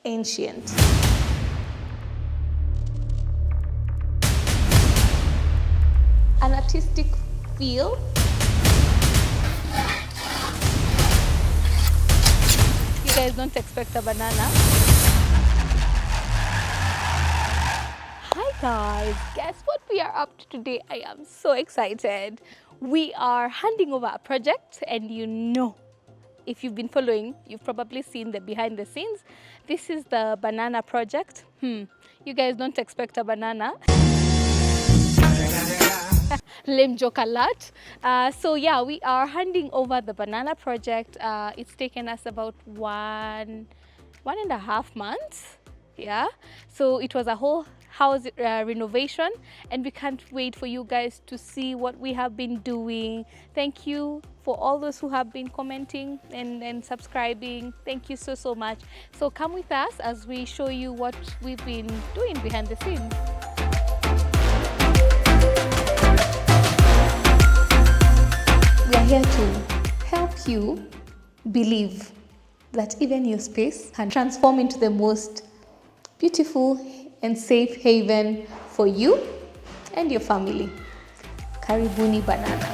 ancient. An artistic feel. You guys don't expect a banana. Hi guys, guess what we are up to today? I am so excited. We are handing over a project, and if you've been following, you've probably seen the behind the scenes. This is the banana project. You guys don't expect a banana. Lame joke alert. So yeah, we are handing over the banana project. It's taken us about 1.5 months. Yeah, so it was a whole house renovation, and we can't wait for you guys to see what we have been doing. Thank you for all those who have been commenting and subscribing. Thank you so much. So come with us as we show you what we've been doing behind the scenes. We are here to help you believe that even your space can transform into the most beautiful and safe haven for you and your family. Karibuni Banana.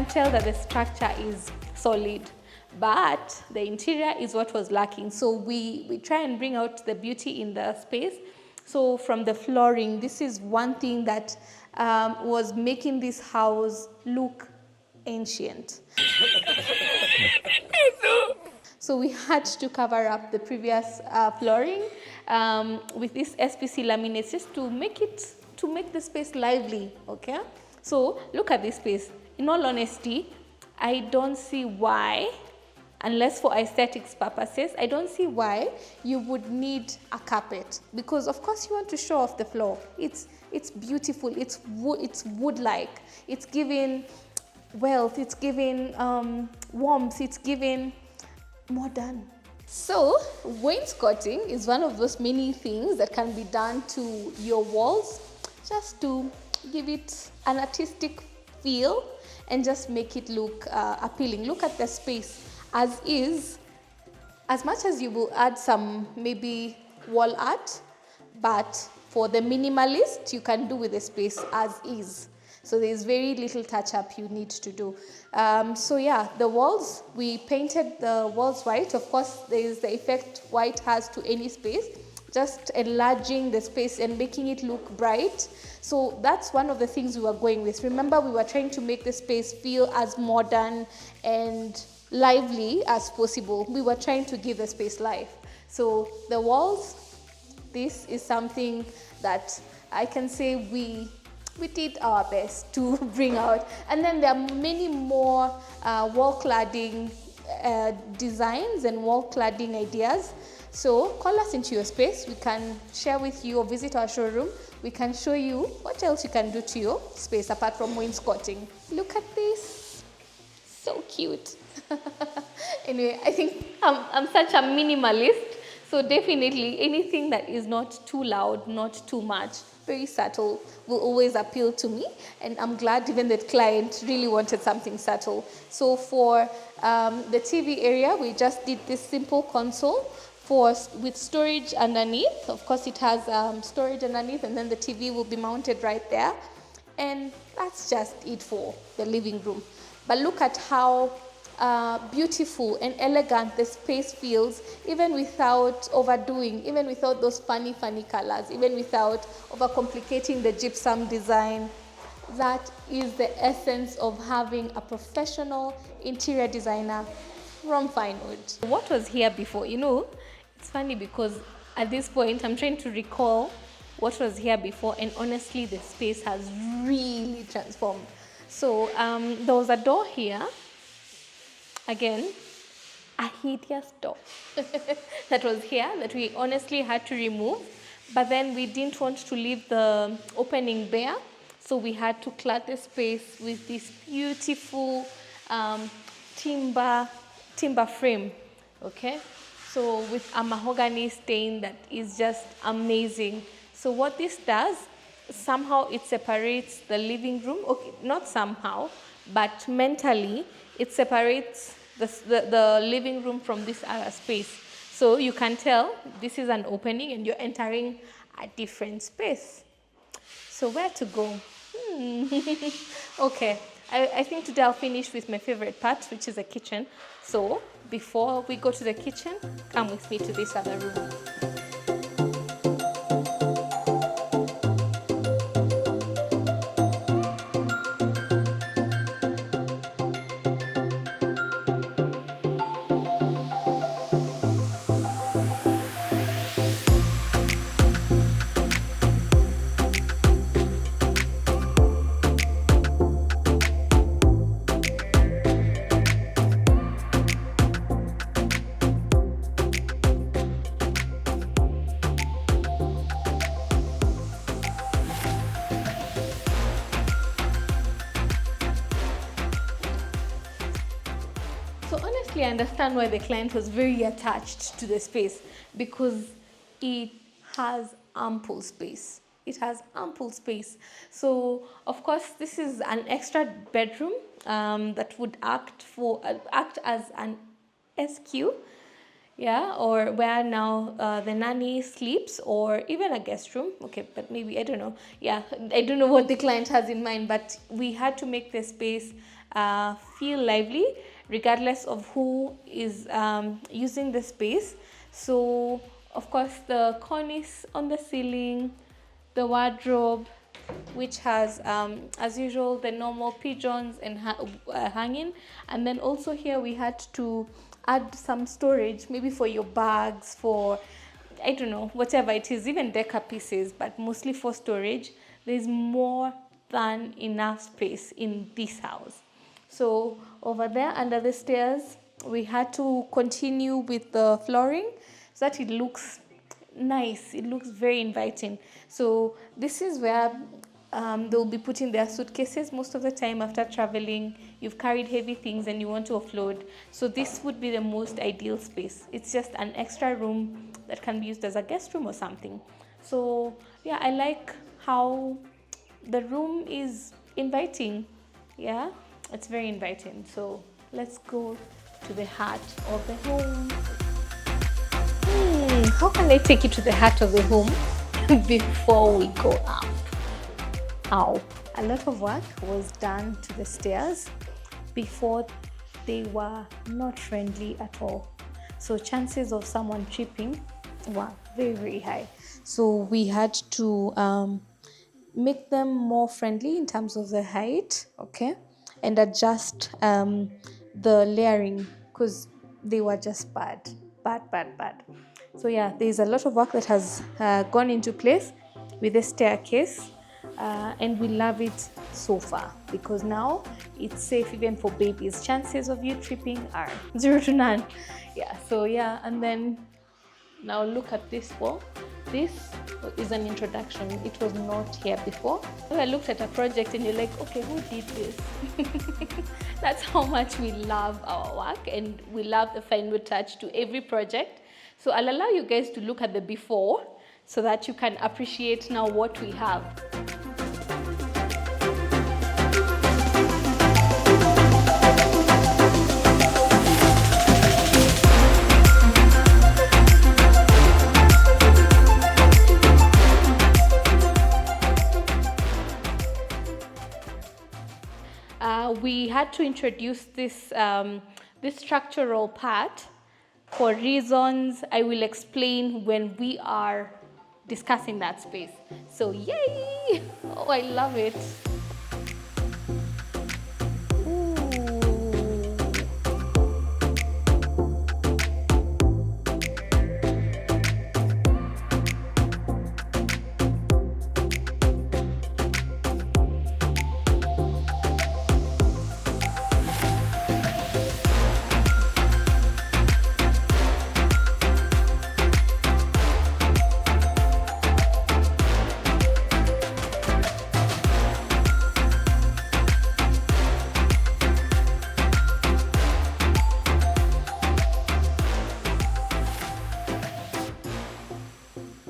Tell that the structure is solid, but the interior is what was lacking. So we try and bring out the beauty in the space. So from the flooring, this is one thing that was making this house look ancient. So we had to cover up the previous flooring with this SPC laminates just to make the space lively. Okay, so look at this space. In all honesty, I don't see why, unless for aesthetics purposes, I don't see why you would need a carpet, because of course you want to show off the floor. It's beautiful. It's wood-like. It's giving wealth. It's giving warmth. It's giving modern. So wainscoting is one of those many things that can be done to your walls, just to give it an artistic feel and just make it look appealing. Look at the space as is. As much as you will add some maybe wall art, but for the minimalist, you can do with the space as is. So there's very little touch up you need to do. So yeah, the walls, we painted the walls white. Of course, there is the effect white has to any space, just enlarging the space and making it look bright. So that's one of the things we were going with. Remember, we were trying to make the space feel as modern and lively as possible. We were trying to give the space life. So the walls, this is something that I can say we did our best to bring out. And then there are many more wall cladding designs and wall cladding ideas. So call us into your space. We can share with you or visit our showroom. We can show you what else you can do to your space apart from wainscoting. Look at this. So cute. Anyway, I think I'm such a minimalist. So definitely anything that is not too loud, not too much, very subtle, will always appeal to me. And I'm glad even that client really wanted something subtle. So for the TV area, we just did this simple console with storage underneath. Of course, it has storage underneath, and then the TV will be mounted right there. And that's just it for the living room. But look at how beautiful and elegant the space feels, even without overdoing, even without those funny colors, even without overcomplicating the gypsum design. That is the essence of having a professional interior designer from Finewood. What was here before? You know, it's funny because at this point I'm trying to recall what was here before, and honestly the space has really transformed. So there was a door here, again a hideous door that was here that we honestly had to remove, but then we didn't want to leave the opening bare, so we had to clad the space with this beautiful timber frame, okay, so with a mahogany stain that is just amazing. So what this does, somehow it separates the living room, okay, not somehow, but mentally it separates the living room from this other space. So you can tell this is an opening and you're entering a different space. So where to go? Okay, I think today I'll finish with my favorite part, which is the kitchen. So before we go to the kitchen, come with me to this other room. So honestly, I understand why the client was very attached to the space, because it has ample space. It has ample space. So of course, this is an extra bedroom that would act as an SQ, yeah, or where now the nanny sleeps, or even a guest room. Okay, but maybe, I don't know. Yeah, I don't know what the client has in mind, but we had to make the space feel lively, regardless of who is using the space. So of course the cornice on the ceiling, the wardrobe, which has as usual the normal pigeons and hanging, and then also here we had to add some storage, maybe for your bags, for, I don't know, whatever it is, even decor pieces, but mostly for storage. There's more than enough space in this house. So over there under the stairs, we had to continue with the flooring so that it looks nice, it looks very inviting. So this is where they'll be putting their suitcases most of the time after traveling. You've carried heavy things and you want to offload, so this would be the most ideal space. It's just an extra room that can be used as a guest room or something. So yeah, I like how the room is inviting. Yeah, it's very inviting. So let's go to the heart of the home. How can I take you to the heart of the home before we go up? A lot of work was done to the stairs before. They were not friendly at all, so chances of someone tripping were very high. So we had to make them more friendly in terms of the height, okay, and adjust the layering, because they were just bad. So yeah, there's a lot of work that has gone into place with the staircase, and we love it so far, because now it's safe even for babies. Chances of you tripping are 0 to none. Yeah, so yeah, and then now look at this wall. This is an introduction. It was not here before. So I looked at a project and you're like, okay, who did this? That's how much we love our work, and we love the Finewood touch to every project. So I'll allow you guys to look at the before so that you can appreciate now what we have. We had to introduce this this structural part for reasons I will explain when we are discussing that space. So yay! Oh, I love it.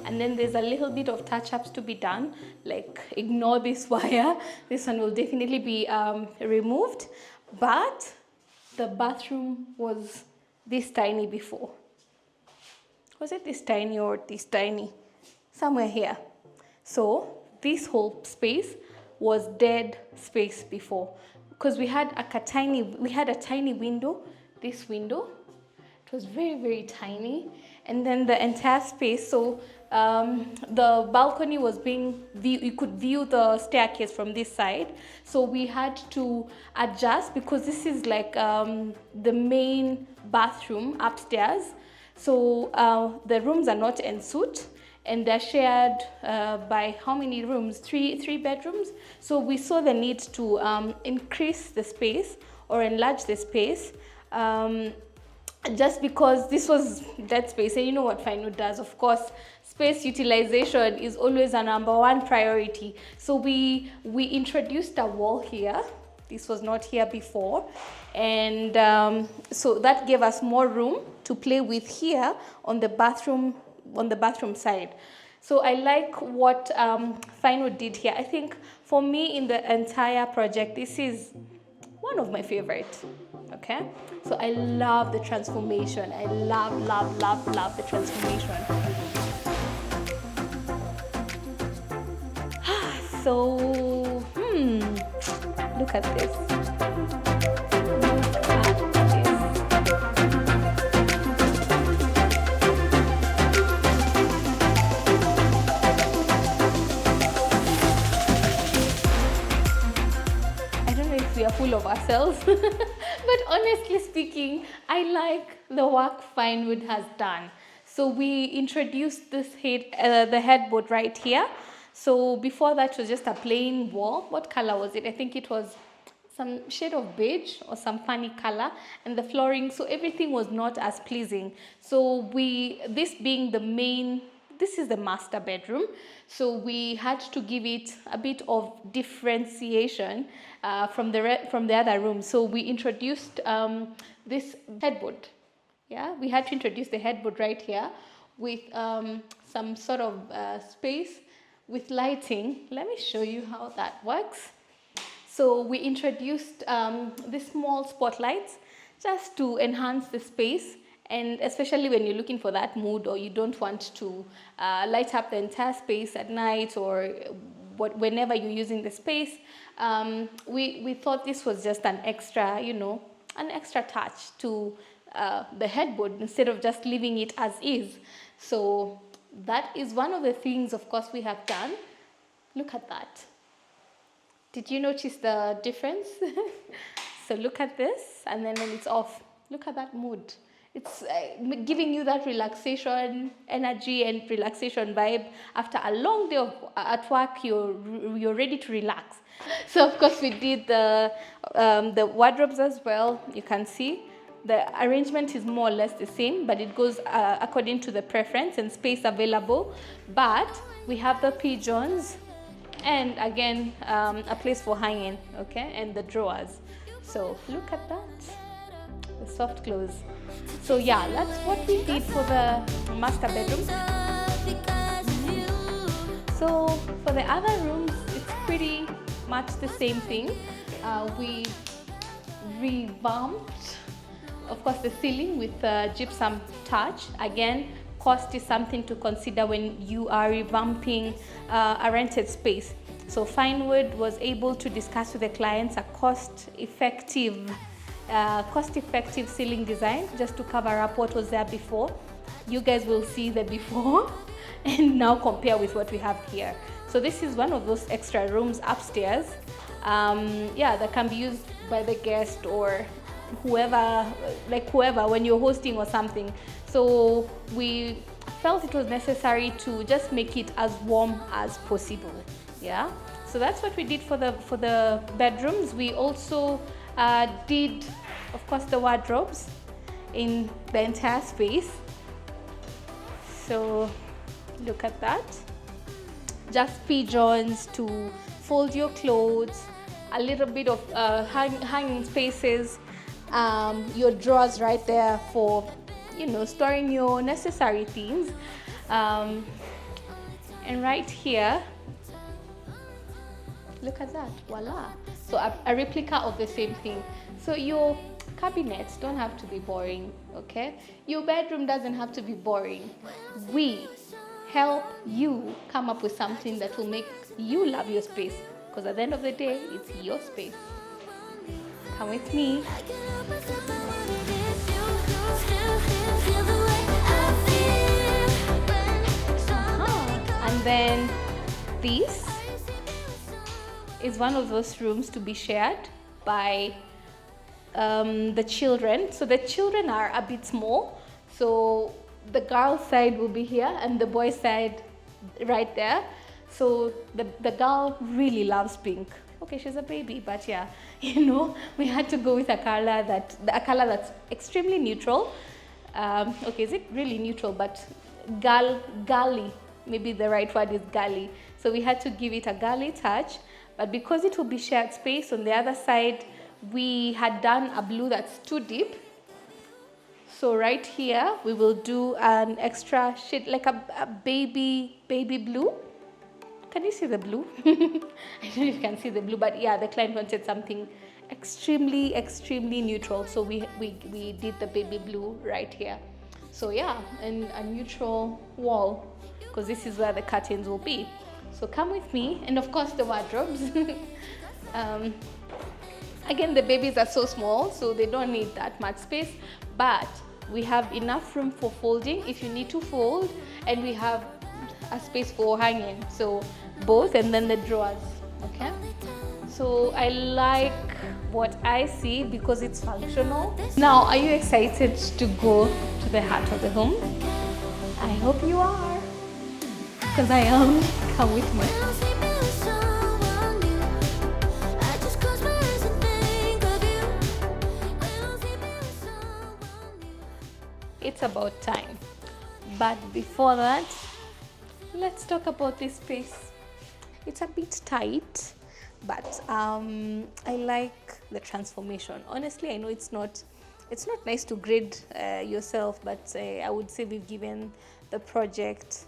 And then there's a little bit of touch-ups to be done, like ignore this wire. This one will definitely be removed. But the bathroom was this tiny before. Was it this tiny or this tiny? Somewhere here. So this whole space was dead space before, because we had a tiny window, this window. It was very, very tiny. And then the entire space, so the balcony was you could view the staircase from this side. So we had to adjust, because this is like the main bathroom upstairs. So the rooms are not en suite, and they're shared by how many rooms? Three bedrooms. So we saw the need to increase the space or enlarge the space. Just because this was dead space, and you know what Finewood does, of course, space utilization is always a #1 priority. So we introduced a wall here. This was not here before, and so that gave us more room to play with here on the bathroom side. So I like what Finewood did here. I think for me in the entire project, this is one of my favorite. Okay, so I love the transformation. I love the transformation. So, look at this. I don't know if we are full of ourselves. But honestly speaking, I like the work Finewood has done. So we introduced this the headboard right here. So before that was just a plain wall. What color was it? I think it was some shade of beige or some funny color, and the flooring, so everything was not as pleasing. So this being the main, this is the master bedroom, so we had to give it a bit of differentiation from the other rooms. So we introduced this headboard. Yeah, we had to introduce the headboard right here with some sort of space with lighting. Let me show you how that works. So we introduced these small spotlights just to enhance the space, and especially when you're looking for that mood, or you don't want to light up the entire space at night, or whenever you're using the space. We thought this was just an extra, an extra touch to the headboard, instead of just leaving it as is. So that is one of the things, of course, we have done. Look at that. Did you notice the difference? So look at this, and then when it's off, look at that mood. It's giving you that relaxation energy and relaxation vibe. After a long day at work, you're ready to relax. So of course we did the wardrobes as well. You can see the arrangement is more or less the same, but it goes according to the preference and space available. But we have the pigeons, and again a place for hanging, okay, and the drawers. So look at that, the soft clothes. So yeah, that's what we did for the master bedroom. So for the other rooms, it's pretty much the same thing. We revamped, of course, the ceiling with gypsum touch. Again, cost is something to consider when you are revamping a rented space. So Finewood was able to discuss with the clients a cost-effective cost-effective ceiling design just to cover up what was there before. You guys will see the before and now compare with what we have here. So this is one of those extra rooms upstairs, yeah, that can be used by the guest or whoever when you're hosting or something. So we felt it was necessary to just make it as warm as possible. Yeah, so that's what we did for the bedrooms. We also did, of course, the wardrobes in the entire space. So look at that, just pigeons to fold your clothes, a little bit of hanging spaces, your drawers right there for, you know, storing your necessary things, and right here, look at that, voila. So a replica of the same thing. So your cabinets don't have to be boring, okay? Your bedroom doesn't have to be boring. We help you come up with something that will make you love your space, because at the end of the day, it's your space. Come with me. And then this is one of those rooms to be shared by the children. So the children are a bit small, so the girl side will be here and the boy side right there. So the girl really loves pink. Okay, she's a baby, but yeah, you know, we had to go with a color that's extremely neutral. Okay, is it really neutral? But girly, maybe the right word is girly. So we had to give it a girly touch, but because it will be shared space on the other side, we had done a blue that's too deep. So right here, we will do an extra shade, like a baby blue. Can you see the blue? I don't know if you can see the blue, but yeah, the client wanted something extremely neutral. So we did the baby blue right here. So yeah, and a neutral wall, because this is where the curtains will be. So come with me, and of course the wardrobes. Again, the babies are so small, so they don't need that much space, but we have enough room for folding if you need to fold, and we have a space for hanging, so both, and then the drawers. Okay, so I like what I see because it's functional. Now, are you excited to go to the heart of the home? I hope you are, because I am. Come with me. It's about time, but before that, let's talk about this space. It's a bit tight, but I like the transformation. Honestly, I know it's not nice to grade yourself, but I would say we've given the project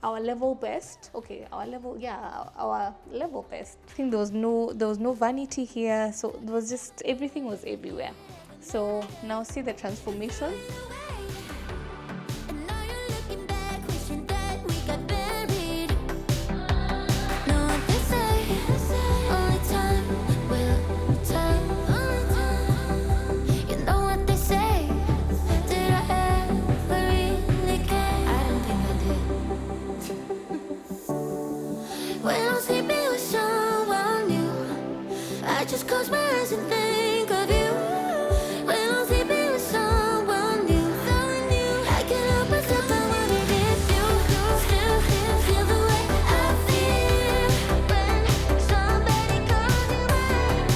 our level best. Okay, our level best. I think there was no vanity here, so it was just, everything was everywhere. So now see the transformation. Just close my eyes and think of you. When I'm sleeping with someone new, I can't help myself, I wanna miss you. Still feel the way I feel when somebody calls you back.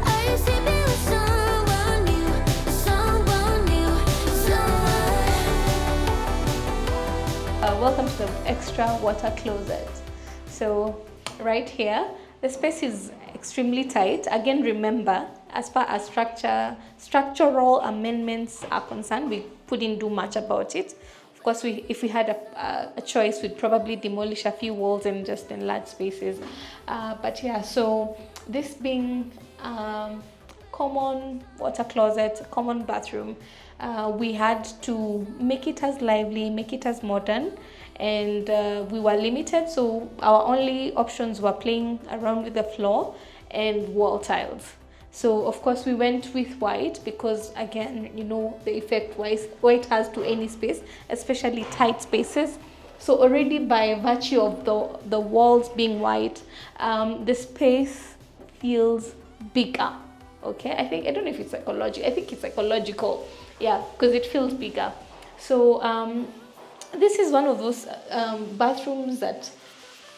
Are you sleeping with someone new? Someone new, someone. Welcome to the extra water closet. So right here, the space is extremely tight. Again, remember, as far as structural amendments are concerned, we couldn't do much about it. Of course, if we had a choice, we'd probably demolish a few walls and just enlarge spaces. But yeah, so this being common water closet, common bathroom, we had to make it as lively, make it as modern, and we were limited, so our only options were playing around with the floor and wall tiles. So of course we went with white because, again, you know the effect white has to any space, especially tight spaces. So already by virtue of the walls being white, the space feels bigger. Okay, I don't know if it's psychological. I think it's psychological. Yeah, because it feels bigger. So this is one of those bathrooms that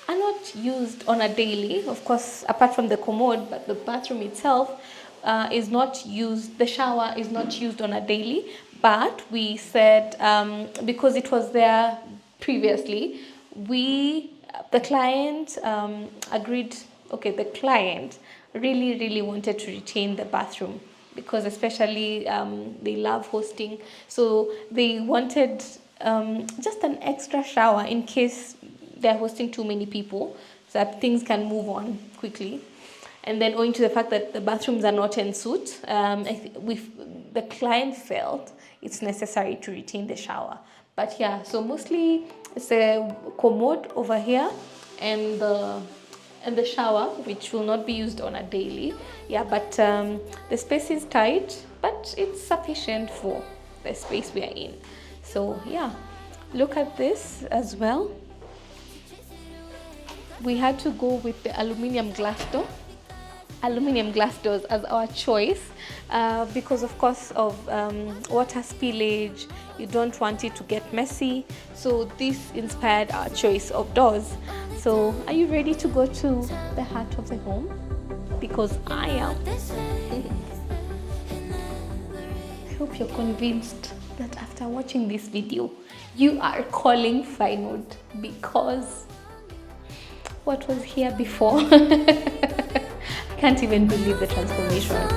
are not used on a daily, of course, apart from the commode, but the bathroom itself is not used, the shower is not used on a daily. But we said, because it was there previously, the client agreed, okay, the client really wanted to retain the bathroom because especially they love hosting. So they wanted just an extra shower in case they're hosting too many people, so that things can move on quickly. And then owing to the fact that the bathrooms are not en suite, the client felt it's necessary to retain the shower. But yeah, so mostly it's a commode over here and the shower, which will not be used on a daily. Yeah, but the space is tight, but it's sufficient for the space we are in. So yeah, look at this as well. We had to go with the aluminium glass doors as our choice because of course of water spillage. You don't want it to get messy, so this inspired our choice of doors. So are you ready to go to the heart of the home? Because I am. I hope you're convinced that after watching this video you are calling Finewood, because what was here before? I can't even believe the transformation.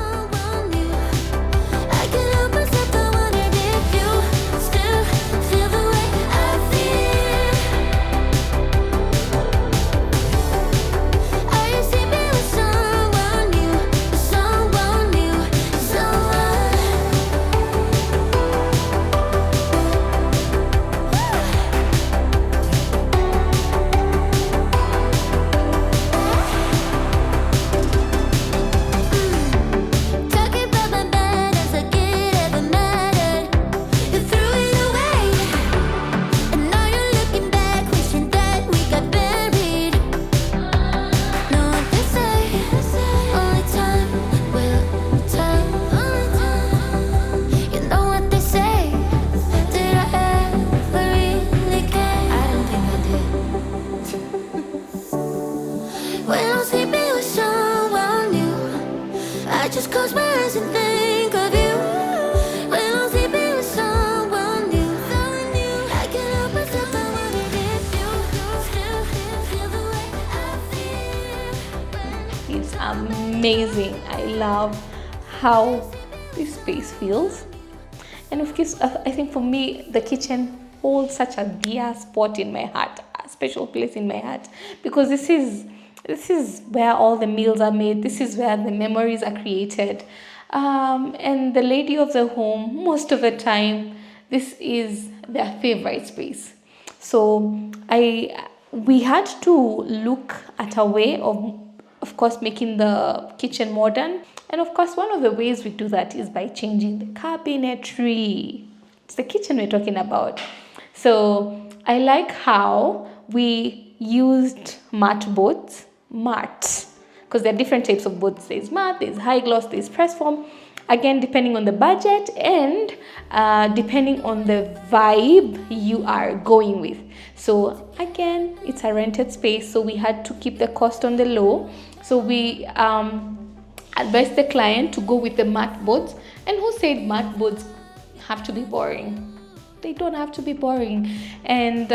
Just close my eyes and think of you. When I'm sleeping with someone new, I can't help myself, I wanna hit you. Still feel the way I feel. It's amazing. I love how this space feels. And of course, I think for me, the kitchen holds such a dear spot in my heart, a special place in my heart, because this is where all the meals are made. This is where the memories are created. And the lady of the home, most of the time, this is their favorite space. So we had to look at a way of course, making the kitchen modern. And of course, one of the ways we do that is by changing the cabinetry. It's the kitchen we're talking about. So I like how we used matte boards, because there are different types of boards. There's matte, there's high gloss, there's press form. Again, depending on the budget and depending on the vibe you are going with. So again, it's a rented space, so we had to keep the cost on the low. So we advised the client to go with the matte boards. And who said matte boards have to be boring? They don't have to be boring. And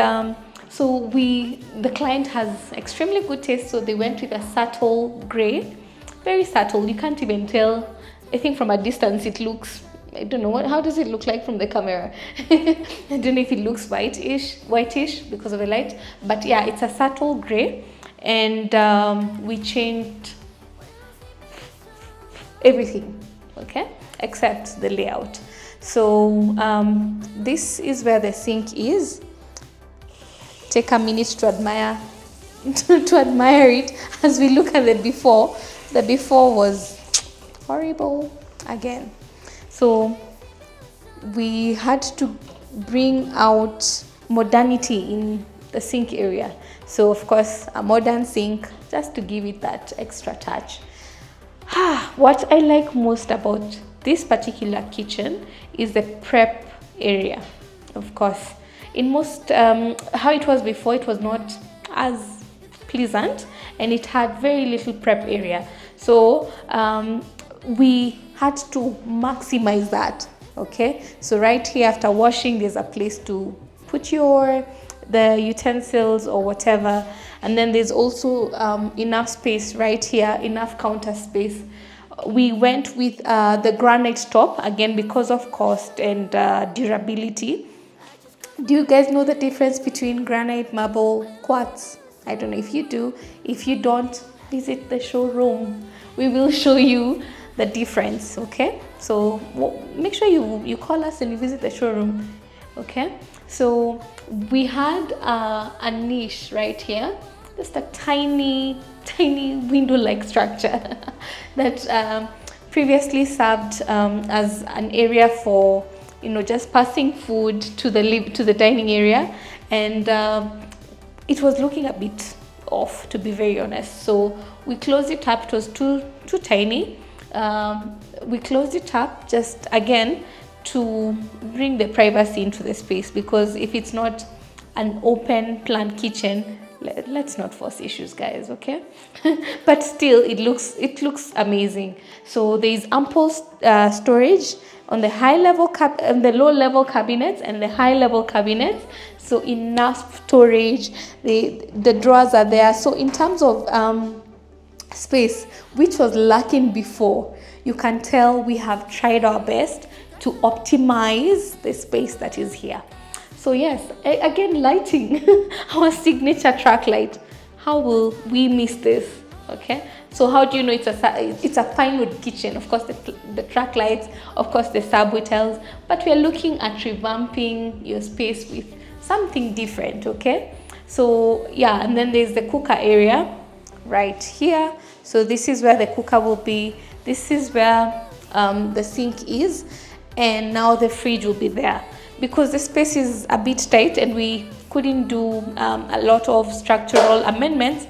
so the client has extremely good taste, so they went with a subtle gray, very subtle. You can't even tell. I think from a distance it looks, I don't know, how does it look like from the camera? I don't know if it looks whitish because of the light, but yeah, it's a subtle gray. And we changed everything, okay, except the layout. So this is where the sink is. Take a minute to admire to admire it as we look at the before. The before was horrible again. So we had to bring out modernity in the sink area. So of course, a modern sink, just to give it that extra touch. What I like most about this particular kitchen is the prep area. Of course, in most how it was before, it was not as pleasant, and it had very little prep area. So we had to maximize that. Okay, so right here after washing, there's a place to put the utensils or whatever, and then there's also enough space right here, enough counter space. We went with the granite top again because of cost and durability. Do you guys know the difference between granite, marble, quartz? I don't know if you do. If you don't, visit the showroom. We will show you the difference. Okay, so make sure you call us and you visit the showroom. Okay, so we had a niche right here, just a tiny window-like structure that previously served as an area for, you know, just passing food to the dining area, and it was looking a bit off, to be very honest. So we closed it up. It was too tiny. We closed it up just again to bring the privacy into the space, because if it's not an open plan kitchen, let's not force issues, guys. Okay. But still, it looks amazing. So there is ample storage on the the low level cabinets and the high level cabinets. So enough storage. The drawers are there. So in terms of space, which was lacking before, you can tell we have tried our best to optimize the space that is here. So yes, again, lighting, our signature track light. How will we miss this? Okay, so how do you know it's a Finewood kitchen? Of course, the track lights, of course, the subway tiles, but we are looking at revamping your space with something different. Okay, so yeah, and then there's the cooker area right here. So this is where the cooker will be. This is where the sink is, and now the fridge will be there. Because the space is a bit tight and we couldn't do a lot of structural amendments,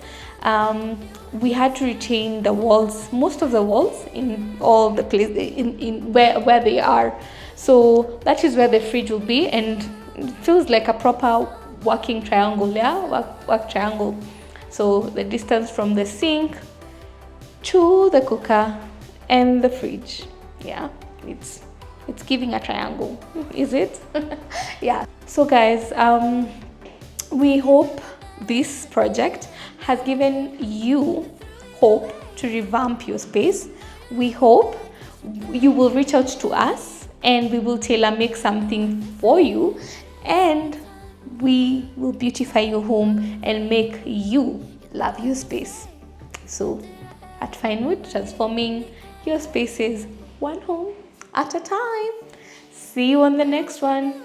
we had to retain the walls, most of the walls in all the places in where they are. So that is where the fridge will be, and it feels like a proper working triangle. Yeah, work triangle. So the distance from the sink to the cooker and the fridge, yeah, it's giving a triangle, is it? Yeah. So guys, we hope this project has given you hope to revamp your space. We hope you will reach out to us and we will tailor make something for you, and we will beautify your home and make you love your space. So at Finewood, transforming your spaces one home at a time. See you on the next one.